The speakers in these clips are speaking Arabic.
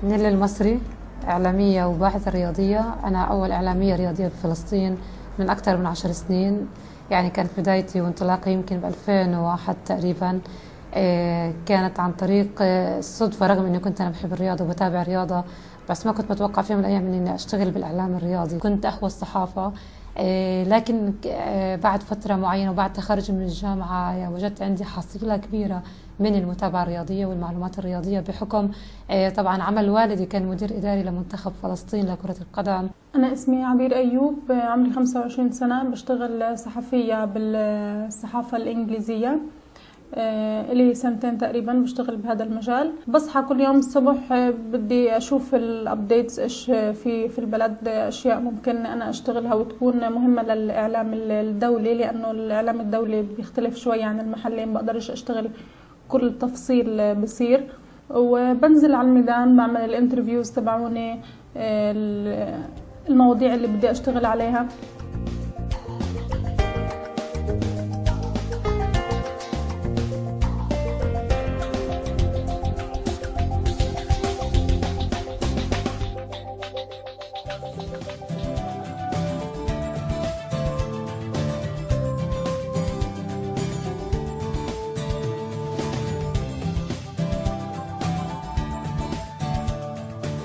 نيلي المصري، إعلامية وباحثة رياضية. أنا أول إعلامية رياضية بفلسطين من أكثر من 10 سنين. يعني كانت بدايتي وانطلاقي يمكن ب 2001 تقريبا. كانت عن طريق الصدفة، رغم أني كنت أنا بحب الرياضة وبتابع رياضة، بس ما كنت بتوقع في يوم من الأيام أني أشتغل بالإعلام الرياضي. كنت أهوى الصحافة، لكن بعد فترة معينة وبعد تخرج من الجامعة وجدت عندي حصيلة كبيرة من المتابعة الرياضية والمعلومات الرياضية، بحكم طبعا عمل والدي كان مدير إداري لمنتخب فلسطين لكرة القدم. أنا اسمي عبير أيوب، عمري 25 سنة، بشتغل صحفية بالصحافة الإنجليزية. إلي سنتين تقريبا بشتغل بهذا المجال. بصحى كل يوم الصبح بدي أشوف الأبديتس، إيش في البلد، أشياء ممكن أنا أشتغلها وتكون مهمة للإعلام الدولي، لأنه الإعلام الدولي بيختلف شوي عن المحلي، ما بقدرش أشتغل كل تفصيل بصير. وبنزل على الميدان، بعمل الانترفيوز تبعوني، المواضيع اللي بدي أشتغل عليها.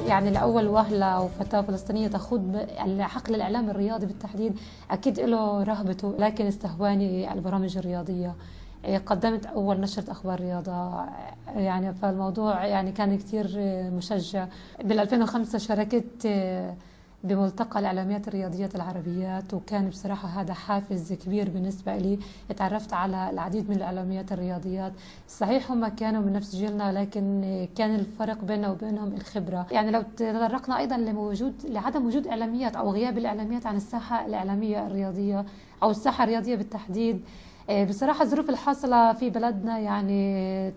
يعني لأول وهلة وفتاة فلسطينية تخوض حقل الإعلام الرياضي بالتحديد، أكيد له رهبته، لكن استهواني البرامج الرياضية. قدمت أول نشرة أخبار رياضة، يعني فالموضوع يعني كان كتير مشجع. بال 2005 شاركت بملتقى الإعلاميات الرياضيات العربيات، وكان بصراحة هذا حافز كبير بالنسبة لي. اتعرفت على العديد من الإعلاميات الرياضيات، صحيح هم كانوا من نفس جيلنا، لكن كان الفرق بيننا وبينهم الخبرة. يعني لو تطرقنا أيضا لعدم وجود إعلاميات أو غياب الإعلاميات عن الساحة الإعلامية الرياضية أو الساحة الرياضية بالتحديد، بصراحة الظروف الحاصلة في بلدنا يعني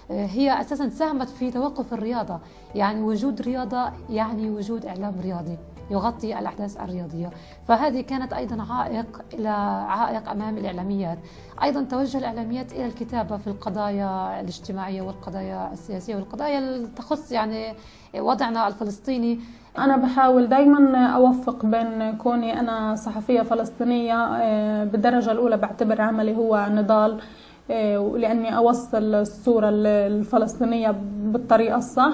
هي أساسا ساهمت في توقف الرياضة. يعني وجود رياضة يعني وجود إعلام رياضي يغطي الأحداث الرياضية، فهذه كانت أيضا عائق أمام الإعلاميات. أيضا توجه الإعلاميات إلى الكتابة في القضايا الاجتماعية والقضايا السياسية والقضايا اللي تخص يعني وضعنا الفلسطيني. أنا بحاول دايما أوفق بين كوني أنا صحفية فلسطينية، بالدرجة الأولى بعتبر عملي هو نضال، لأني أوصل الصورة الفلسطينية بالطريقة الصح،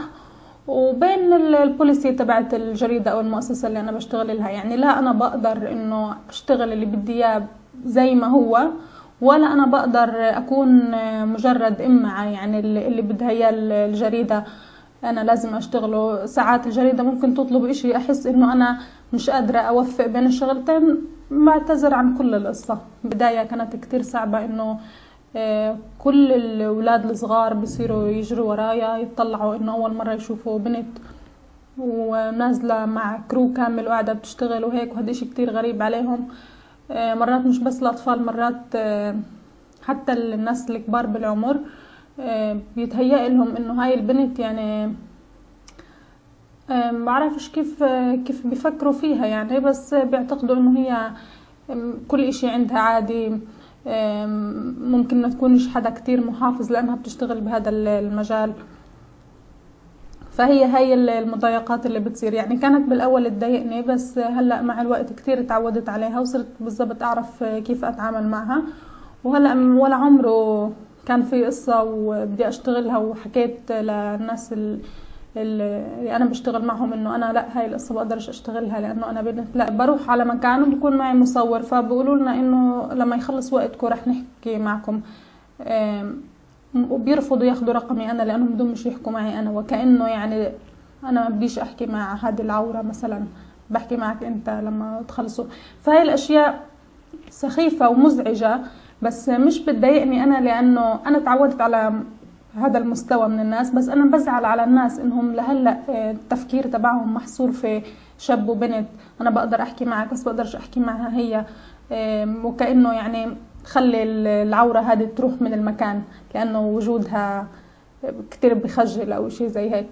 وبين البوليسي تبعت الجريدة أو المؤسسة اللي أنا بشتغل لها. يعني لا أنا بقدر إنه أشتغل اللي بدي إياه زي ما هو، ولا أنا بقدر أكون مجرد إمعة، يعني اللي بدها إياه الجريدة أنا لازم أشتغله. ساعات الجريدة ممكن تطلب إشي أحس إنه أنا مش قادرة أوفق بين الشغلتين، بعتذر عن كل القصة. بداية كانت كتير صعبة، إنه كل الأولاد الصغار بصيروا يجروا ورايا يطلعوا إنه أول مرة يشوفوا بنت ونازلة مع كرو كامل وقاعدة بتشتغل وهيك، وهذا إشي كتير غريب عليهم. مرات مش بس الأطفال، مرات حتى الناس الكبار بالعمر بيتهيأ لهم إنه هاي البنت يعني بعرفش كيف بيفكروا فيها يعني، بس بيعتقدوا إنه هي كل إشي عندها عادي. ممكن ما تكونش حدا كتير محافظ لأنها بتشتغل بهذا المجال. فهي هاي المضايقات اللي بتصير. يعني كانت بالأول تضايقني، بس هلأ مع الوقت كتير تعودت عليها وصرت بالضبط أعرف كيف أتعامل معها. وهلأ ولا عمره كان في قصة وبدي أشتغلها وحكيت للناس اللي أنا بشتغل معهم إنه أنا لا، هاي القصة بقدرش أشتغلها لأنه أنا بنت. لا، بروح على مكان وبكون معي مصور، فبقولوا لنا إنه لما يخلص وقتكم رح نحكي معكم، وبيرفضوا ياخدوا رقمي أنا لأنهم بدهم مش يحكوا معي أنا، وكأنه يعني أنا ما بديش أحكي مع هذه العورة مثلا، بحكي معك أنت لما تخلصوا. فهاي الأشياء سخيفة ومزعجة، بس مش بتضايقني أنا لأنه أنا تعودت على هذا المستوى من الناس. بس أنا بزعل على الناس إنهم لهلأ التفكير تبعهم محصور في شاب وبنت. أنا بقدر أحكي معك بس بقدرش أحكي معها هي، وكأنه يعني خلي العورة هذه تروح من المكان لأنه وجودها كتير بخجل أو شيء زي هيك.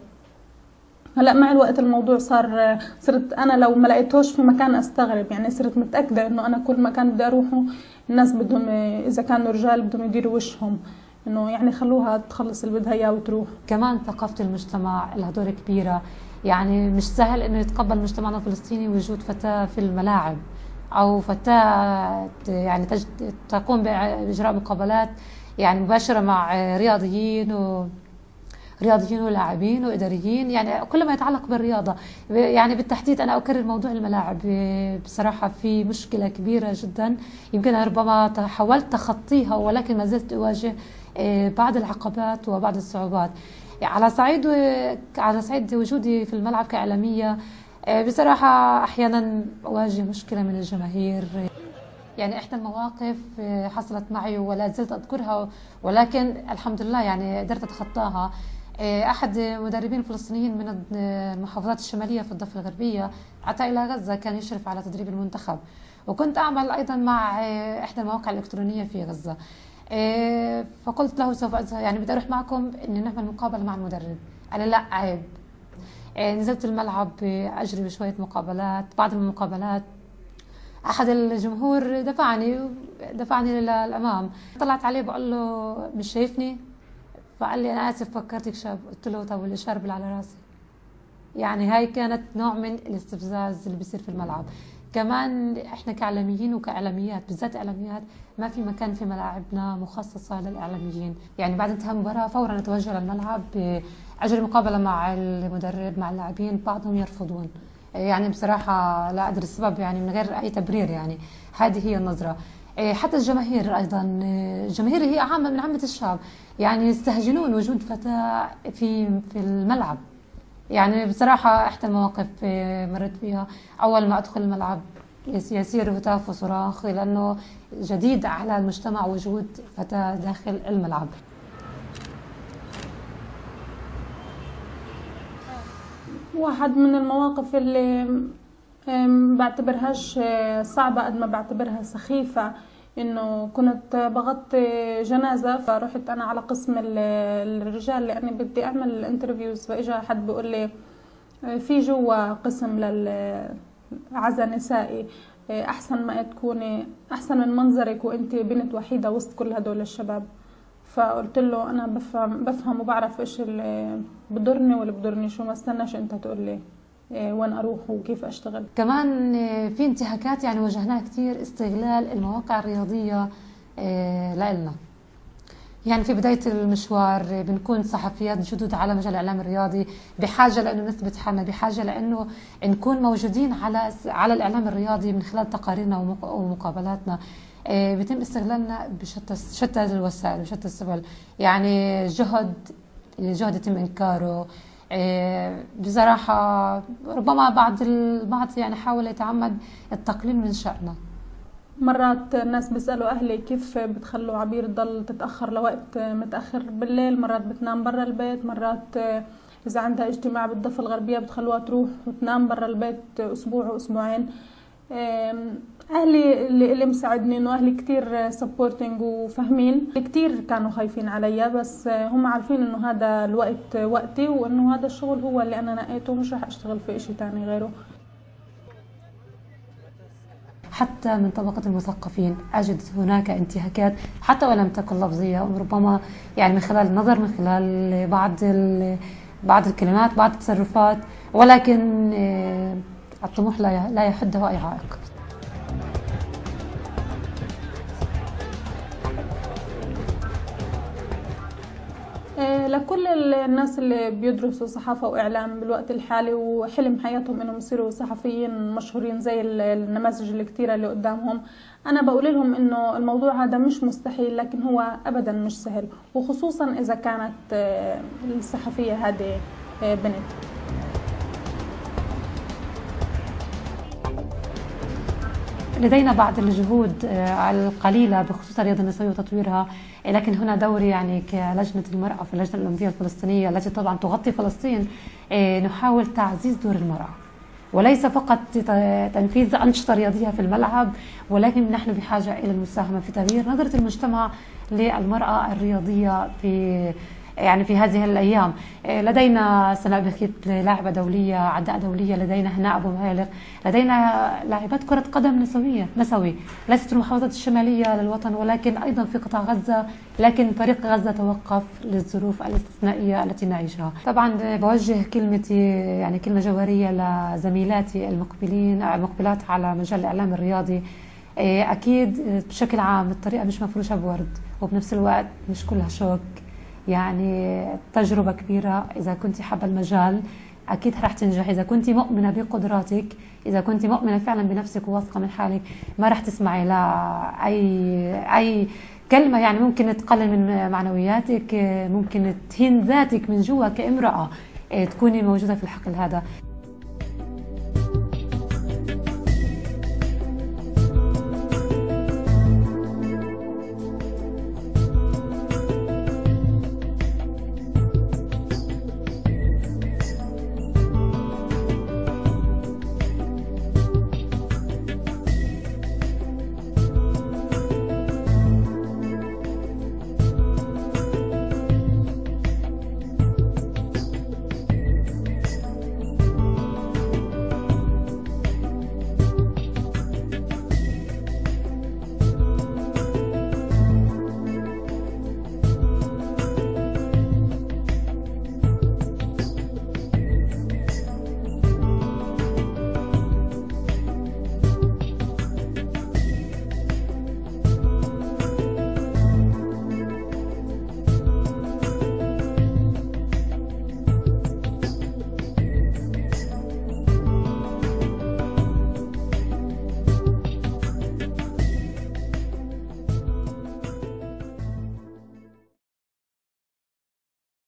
هلا مع الوقت الموضوع صرت انا لو ما لقيتوش في مكان استغرب. يعني صرت متاكده انه انا كل مكان بدي اروحه الناس بدهم، اذا كانوا رجال بدهم يديروا وشهم، إنه يعني خلوها تخلص اللي بدها إياه وتروح. كمان ثقافة المجتمع لها دور كبيرة، يعني مش سهل إنه يتقبل مجتمعنا الفلسطيني وجود فتاة في الملاعب أو فتاة يعني تقوم بإجراء مقابلات يعني مباشرة مع رياضيين ولاعبين وإداريين، يعني كل ما يتعلق بالرياضة. يعني بالتحديد أنا أكرر موضوع الملاعب، بصراحة في مشكلة كبيرة جدا يمكن ربما حاولت تخطيها ولكن ما زلت أواجه بعض العقبات وبعض الصعوبات. على صعيد وجودي في الملعب كإعلامية، بصراحة أحيانا أواجه مشكلة من الجماهير. يعني إحدى المواقف حصلت معي ولا زلت أذكرها، ولكن الحمد لله يعني قدرت أتخطاها. أحد مدربين الفلسطينيين من المحافظات الشمالية في الضفة الغربية أتى إلى غزة، كان يشرف على تدريب المنتخب، وكنت أعمل أيضا مع إحدى المواقع الإلكترونية في غزة. فقلت له سوف يعني بدي أروح معكم إني نعمل مقابلة مع المدرب. قال لي لا عيب. نزلت الملعب أجري بشوية مقابلات. بعد المقابلات أحد الجمهور دفعني للأمام. طلعت عليه بقول له مش شايفني؟ فقال لي أنا آسف فكرتك شاب. قلت له طب والإشارة اللي على راسي؟ يعني هاي كانت نوع من الاستفزاز اللي بيصير في الملعب. كمان احنا كاعلاميين وكاعلاميات، بالذات اعلاميات، ما في مكان في ملاعبنا مخصصه للاعلاميين. يعني بعد انتهاء المباراه فورا نتوجه للملعب، اجري مقابله مع المدرب مع اللاعبين، بعضهم يرفضون. يعني بصراحه لا ادري السبب، يعني من غير اي تبرير، يعني هذه هي النظره. حتى الجماهير ايضا، الجماهير هي عامه من عامه الشعب، يعني يستهجنون وجود فتاه في الملعب. يعني بصراحة إحدى المواقف مرت فيها أول ما أدخل الملعب يسير هتاف وصراخ، لأنه جديد على المجتمع وجود فتاة داخل الملعب. واحد من المواقف اللي بعتبرهاش صعبة قد ما بعتبرها سخيفة، انه كنت بغطي جنازة، فرحت انا على قسم الرجال لاني بدي اعمل انترفيوز، فاجا حد بيقول لي في جوا قسم للعزاء نسائي، احسن ما تكوني احسن من منظرك وانت بنت وحيدة وسط كل هدول الشباب. فقلت له انا بفهم وبعرف ايش اللي بضرني واللي بضرني، شو ما استناش انت تقول لي وين اروح وكيف اشتغل. كمان في انتهاكات يعني واجهناها كثير، استغلال المواقع الرياضيه لنا. يعني في بدايه المشوار بنكون صحفيات جدد على مجال الاعلام الرياضي، بحاجه لانه نثبت حالنا، بحاجه لانه نكون موجودين على الاعلام الرياضي من خلال تقاريرنا ومقابلاتنا. بيتم استغلالنا بشتى الوسائل وشتى السبل. يعني الجهد يتم انكاره. بصراحة ربما البعض يعني حاول يتعمد التقليل من شأننا. مرات الناس بيسألوا أهلي كيف بتخلوا عبير تضل تتأخر لوقت متأخر بالليل، مرات بتنام برا البيت، مرات إذا عندها اجتماع بالضفة الغربية بتخلوها تروح وتنام برا البيت أسبوع وأسبوعين. أهلي اللي مساعدني إنه أهلي كتير سبورتنج وفاهمين، كتير كانوا خايفين عليا، بس هم عارفين إنه هذا الوقت وقتي وإنه هذا الشغل هو اللي أنا نقيته ومش رح أشتغل في إشي تاني غيره. حتى من طبقة المثقفين أجد هناك انتهاكات حتى ولم تكن لفظية، وربما يعني من خلال النظر، من خلال بعض الكلمات، بعض التصرفات، ولكن الطموح لا يحده أي عائق. لكل الناس اللي بيدرسوا صحافة وإعلام بالوقت الحالي وحلم حياتهم إنهم يصيروا صحفيين مشهورين زي النماذج الكتيرة اللي قدامهم، أنا بقول لهم إنه الموضوع هذا مش مستحيل، لكن هو أبدا مش سهل، وخصوصا إذا كانت الصحفية هذه بنت. لدينا بعض الجهود القليلة بخصوص الرياضة النسوية وتطويرها، لكن هنا دوري يعني كلجنة المرأة في اللجنة الأولمبية الفلسطينية التي طبعا تغطي فلسطين، نحاول تعزيز دور المرأة، وليس فقط تنفيذ أنشطة رياضية في الملعب، ولكن نحن بحاجة إلى المساهمة في تغيير نظرة المجتمع للمرأة الرياضية في يعني في هذه الأيام. لدينا سنابخيت لاعبة دولية، عداء دولية، لدينا هناء أبو مهالق، لدينا لاعبات كرة قدم نسوي ليست المحافظات الشمالية للوطن ولكن أيضا في قطاع غزة، لكن فريق غزة توقف للظروف الاستثنائية التي نعيشها. طبعا بوجه كلمتي يعني كلمة جوهرية لزميلاتي المقبلات على مجال الإعلام الرياضي. أكيد بشكل عام الطريقة مش مفروشة بورد، وبنفس الوقت مش كلها شوك، يعني تجربة كبيرة. إذا كنت حابة المجال أكيد رح تنجح، إذا كنت مؤمنة بقدراتك، إذا كنت مؤمنة فعلا بنفسك وواثقة من حالك، ما رح تسمعي لا أي كلمة يعني ممكن تقلل من معنوياتك، ممكن تهين ذاتك من جوا كامرأة تكوني موجودة في الحقل هذا.